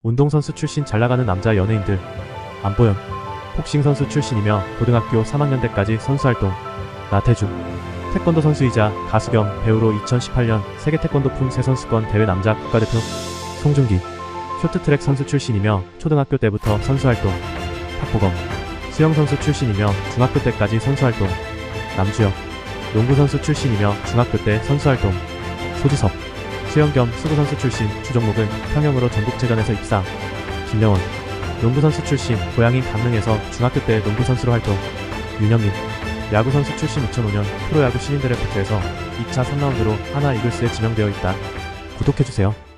운동선수 출신 잘나가는 남자 연예인들. 안보현. 복싱선수 출신이며 고등학교 3학년 때까지 선수활동. 나태주. 태권도 선수이자 가수 겸 배우로 2018년 세계 태권도 품새 선수권 대회 남자 국가대표. 송중기. 쇼트트랙 선수 출신이며 초등학교 때부터 선수활동. 박보검. 수영선수 출신이며 중학교 때까지 선수활동. 남주혁. 농구선수 출신이며 중학교 때 선수활동. 소지섭. 수영 겸 수구선수 출신, 주 종목은 평영으로 전국체전에서 입상. 김명원. 농구선수 출신, 고향인 강릉에서 중학교 때 농구선수로 활동. 윤영민. 야구선수 출신 2005년 프로야구 신인드래프트에서 2차 3라운드로 하나 이글스에 지명되어 있다. 구독해주세요.